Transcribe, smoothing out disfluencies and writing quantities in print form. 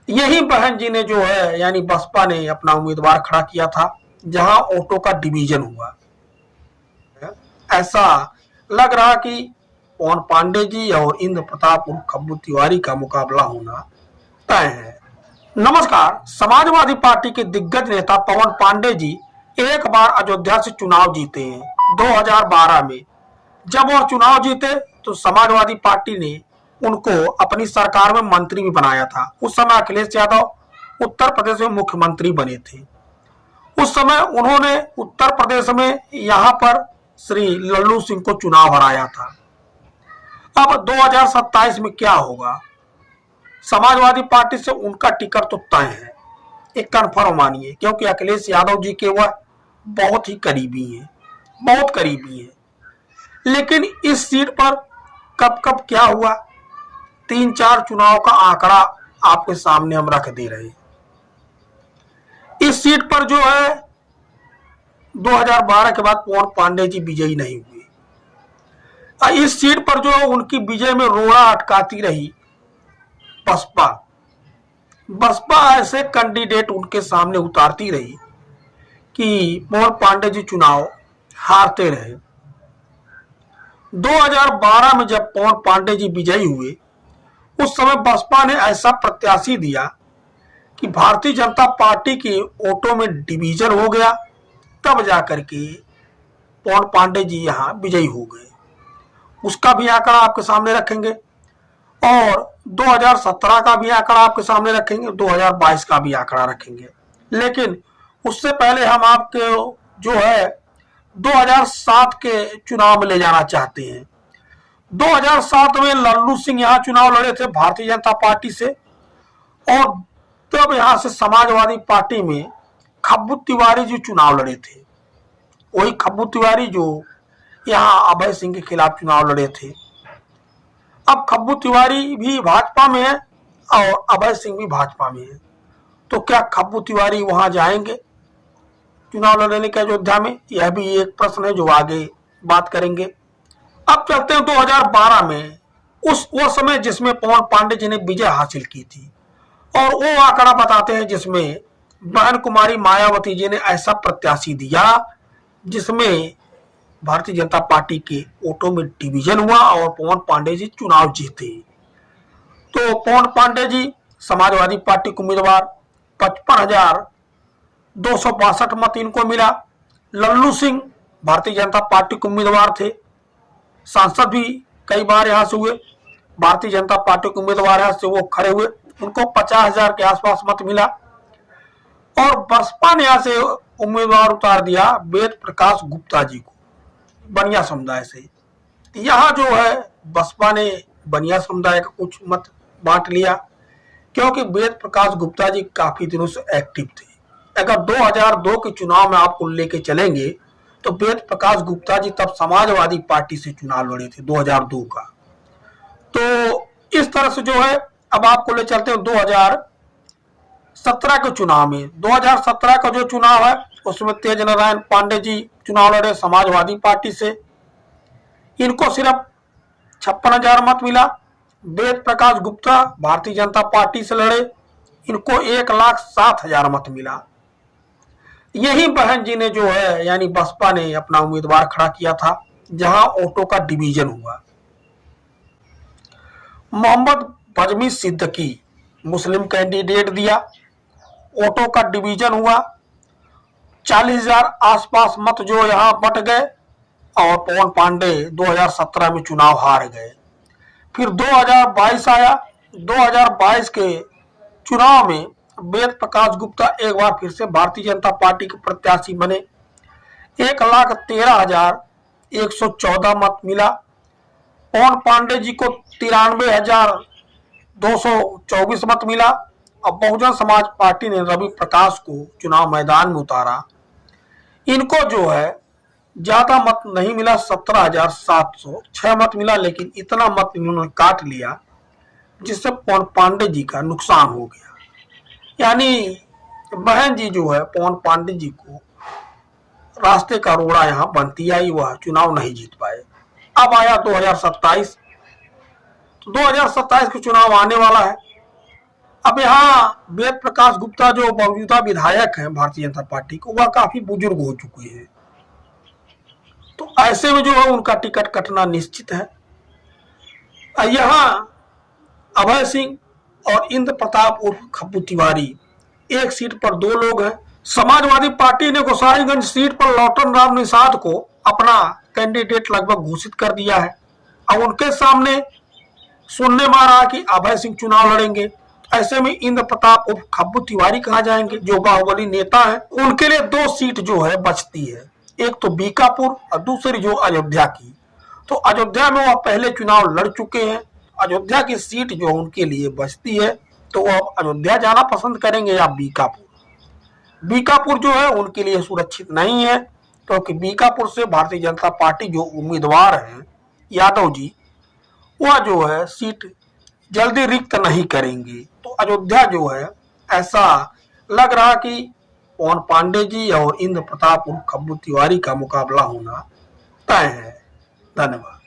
यही बहन जी ने जो है यानी बसपा ने अपना उम्मीदवार खड़ा किया था, जहां ऑटो का डिवीजन हुआ। ऐसा लग रहा कि पवन पांडे जी और इंद्र प्रताप उर्फ खब्बू तिवारी का मुकाबला होना तय है। नमस्कार। समाजवादी पार्टी के दिग्गज नेता पवन पांडे जी एक बार अयोध्या से चुनाव जीते हैं 2012 में। जब वह चुनाव जीते तो समाजवादी पार्टी ने उनको अपनी सरकार में मंत्री भी बनाया था। उस समय अखिलेश यादव उत्तर प्रदेश में मुख्यमंत्री बने थे। उस समय उन्होंने उत्तर प्रदेश में यहाँ पर श्री लल्लू सिंह को चुनाव हराया था। अब 2027 में क्या होगा? समाजवादी पार्टी से उनका टिकट तो तय है, एक कन्फर्म मानिए, क्योंकि अखिलेश यादव जी के वह बहुत ही करीबी हैं, बहुत करीबी हैं। लेकिन इस सीट पर कब कब क्या हुआ, 3-4 चुनाव का आंकड़ा आपके सामने हम रख दे रहे हैं। इस सीट पर जो है 2012 के बाद पवन पांडे जी विजयी नहीं हुए। इस सीट पर जो उनकी विजय में रोड़ा अटकाती रही बसपा। बसपा ऐसे कैंडिडेट उनके सामने उतारती रही कि पवन पांडे जी चुनाव हारते रहे। 2012 में जब पवन पांडे जी विजयी हुए, उस समय बसपा ने ऐसा प्रत्याशी दिया कि भारतीय जनता पार्टी के वोटों में डिवीजन हो गया, तब जाकर के पवन पांडे जी यहां विजयी हो गए। उसका भी आंकड़ा आपके सामने रखेंगे और 2017 का भी आंकड़ा आपके सामने रखेंगे, 2022 का भी आंकड़ा रखेंगे। लेकिन उससे पहले हम आपके जो है 2007 के चुनाव में ले जाना चाहते हैं। 2007 में लल्लू सिंह यहाँ चुनाव लड़े थे भारतीय जनता पार्टी से, और तब यहाँ से समाजवादी पार्टी में खब्बू तिवारी जी चुनाव लड़े थे। वही खब्बू तिवारी जो यहाँ अभय सिंह के खिलाफ चुनाव लड़े थे। अब खब्बू तिवारी भी भाजपा में है और अभय सिंह भी भाजपा में है, तो क्या खब्बू तिवारी वहां जाएंगे चुनाव लड़ने के अयोध्या में? यह भी एक प्रश्न है जो आगे बात करेंगे। अब चलते हैं 2012 में, वो समय जिसमें पवन पांडे जी ने विजय हासिल की थी, और वो आंकड़ा बताते हैं जिसमें बहन कुमारी मायावती जी ने ऐसा प्रत्याशी दिया जिसमें भारतीय जनता पार्टी के वोटों में डिवीजन हुआ और पवन पांडे जी चुनाव जीते। तो पवन पांडे जी समाजवादी पार्टी के उम्मीदवार, 55,262 मत इनको मिला। लल्लू सिंह भारतीय जनता पार्टी के उम्मीदवार थे, सांसद भी कई बार यहां से हुए, भारतीय जनता पार्टी के उम्मीदवार यहां से वो खड़े हुए, उनको 50,000 के आसपास मत मिला। और बसपा ने यहां से उम्मीदवार उतार दिया वेद प्रकाश गुप्ता जी को बनिया समुदाय से। यहाँ जो है बसपा ने बनिया समुदाय का कुछ मत बांट लिया, क्योंकि वेद प्रकाश गुप्ता जी काफी दिनों से एक्टिव थे। अगर 2002 के चुनाव में आपको लेके चलेंगे तो वेद प्रकाश गुप्ता जी तब समाजवादी पार्टी से चुनाव लड़े थे 2002 का। तो इस तरह से जो है अब आपको ले चलते हैं 2017 के चुनाव में। 2017 का जो चुनाव है उसमें तेज नारायण पांडे जी चुनाव लड़े समाजवादी पार्टी से, इनको सिर्फ 56,000 मत मिला। वेद प्रकाश गुप्ता भारतीय जनता पार्टी से लड़े, इनको 1,07,000 मत मिला। यही बहन जी ने जो है यानी बसपा ने अपना उम्मीदवार खड़ा किया था, जहां ऑटो का डिवीजन हुआ। मोहम्मद बजमी सिद्दीकी मुस्लिम कैंडिडेट दिया, ऑटो का डिवीजन हुआ, 40,000 आसपास मत जो यहां बट गए और पवन पांडे 2017 में चुनाव हार गए। फिर 2022 आया, 2022 के चुनाव में वेद प्रकाश गुप्ता एक बार फिर से भारतीय जनता पार्टी के प्रत्याशी बने, 1,13,114 मत मिला। पवन पांडे जी को 93,224 मत मिला। अब बहुजन समाज पार्टी ने रवि प्रकाश को चुनाव मैदान में उतारा, इनको जो है ज्यादा मत नहीं मिला, 17,706 मत मिला, लेकिन इतना मत इन्होंने काट लिया जिससे पवन पांडे जी का नुकसान हो गया। यानी बहन जी जो है पवन पांडे जी को रास्ते का रोड़ा यहाँ बनती आई, वह चुनाव नहीं जीत पाए। अब आया 2027, तो 2027 के चुनाव आने वाला है। अब यहाँ वेद प्रकाश गुप्ता जो मौजूदा विधायक हैं भारतीय जनता पार्टी को, वह काफी बुजुर्ग हो चुके हैं, तो ऐसे में जो है उनका टिकट कटना निश्चित है। यहाँ अभय सिंह और इंद्र प्रताप उर्फ खप्पू तिवारी, एक सीट पर 2 लोग हैं। समाजवादी पार्टी ने गोसाईगंज सीट पर लौटन राम निषाद को अपना कैंडिडेट लगभग घोषित कर दिया है। अब उनके सामने सुनने में आ रहा कि अभय सिंह चुनाव लड़ेंगे। ऐसे में इंद्र प्रताप उर्फ खप्पू तिवारी कहा जाएंगे, जो बाहुबली नेता है। उनके लिए 2 सीट जो है बचती है, एक तो बीकापुर और दूसरी जो अयोध्या की। तो अयोध्या में वह पहले चुनाव लड़ चुके हैं, अयोध्या की सीट जो उनके लिए बचती है, तो वह अयोध्या जाना पसंद करेंगे या बीकापुर। बीकापुर जो है उनके लिए सुरक्षित नहीं है, क्योंकि बीकापुर से भारतीय जनता पार्टी जो उम्मीदवार हैं यादव जी, वह जो है सीट जल्दी रिक्त नहीं करेंगे। तो अयोध्या जो है ऐसा लग रहा कि पवन पांडे जी और इंद्र प्रताप उर्फ खप्पू तिवारी का मुकाबला होना तय है। धन्यवाद।